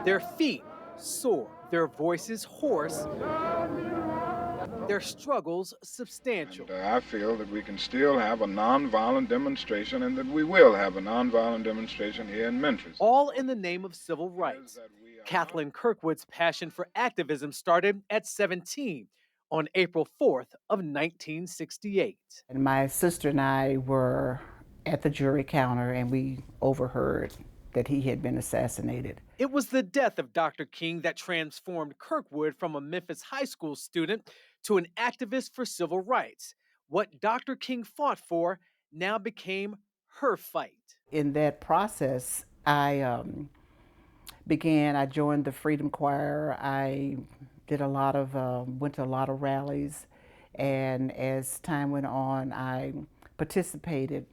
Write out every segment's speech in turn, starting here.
Their feet sore, their voices hoarse, their struggles substantial. And I feel that we can still have a nonviolent demonstration and that we will have a nonviolent demonstration here in Memphis. All in the name of civil rights. Kathleen Kirkwood's passion for activism started at 17 on April 4th of 1968. And my sister and I were at the jury counter and we overheard that he had been assassinated. It was the death of Dr. King that transformed Kirkwood from a Memphis high school student to an activist for civil rights. What Dr. King fought for now became her fight. In that process, I joined the Freedom Choir. I did went to a lot of rallies, and as time went on, I participated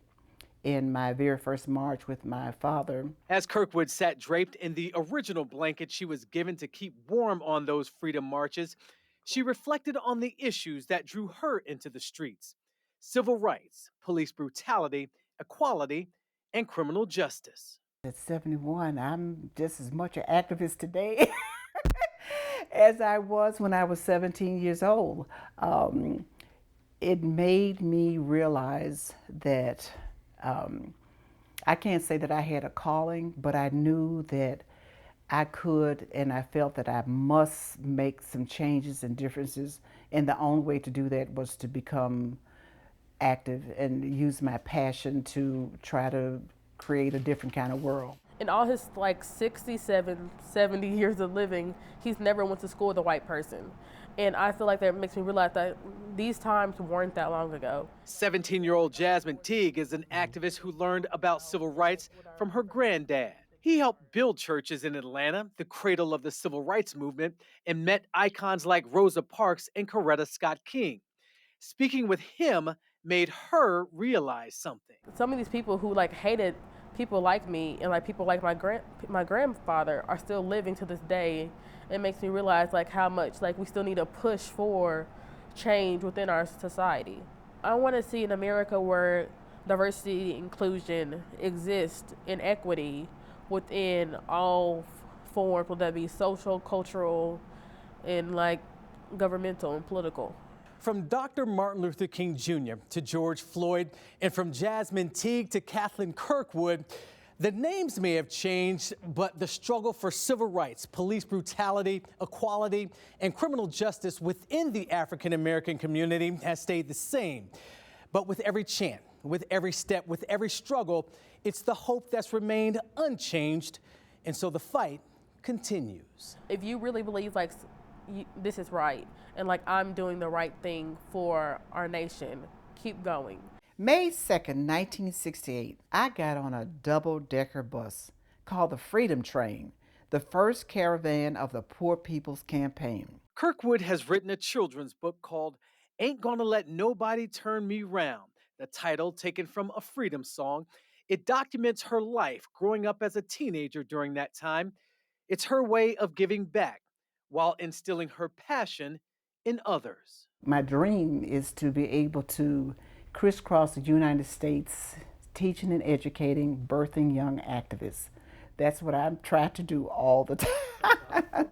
in my very first march with my father. As Kirkwood sat draped in the original blanket she was given to keep warm on those freedom marches, she reflected on the issues that drew her into the streets: civil rights, police brutality, equality, and criminal justice. At 71, I'm just as much an activist today as I was when I was 17 years old. It made me realize that I can't say that I had a calling, but I knew that I could, and I felt that I must make some changes and differences, and the only way to do that was to become active and use my passion to try to create a different kind of world. In all his 67, 70 years of living, he's never went to school with a white person. And I feel like that makes me realize that these times weren't that long ago. 17-year-old Jasmine Teague is an activist who learned about civil rights from her granddad. He helped build churches in Atlanta, the cradle of the civil rights movement, and met icons like Rosa Parks and Coretta Scott King. Speaking with him made her realize something. Some of these people who hated people like me and people like my grandfather are still living to this day. It makes me realize how much we still need to push for change within our society. I want to see an America where diversity, inclusion exists, and equity within all forms, whether that be social, cultural, and governmental and political. From Dr. Martin Luther King Jr. to George Floyd, and from Jasmine Teague to Kathleen Kirkwood, the names may have changed, but the struggle for civil rights, police brutality, equality, and criminal justice within the African American community has stayed the same. But with every chant, with every step, with every struggle, it's the hope that's remained unchanged, and so the fight continues. If you really believe this is right, and I'm doing the right thing for our nation, keep going. May 2nd, 1968, I got on a double-decker bus called the Freedom Train, the first caravan of the Poor People's Campaign. Kirkwood has written a children's book called Ain't Gonna Let Nobody Turn Me Round, the title taken from a freedom song. It documents her life growing up as a teenager during that time. It's her way of giving back while instilling her passion in others. My dream is to be able to crisscross the United States, teaching and educating, birthing young activists. That's what I'm trying to do all the time.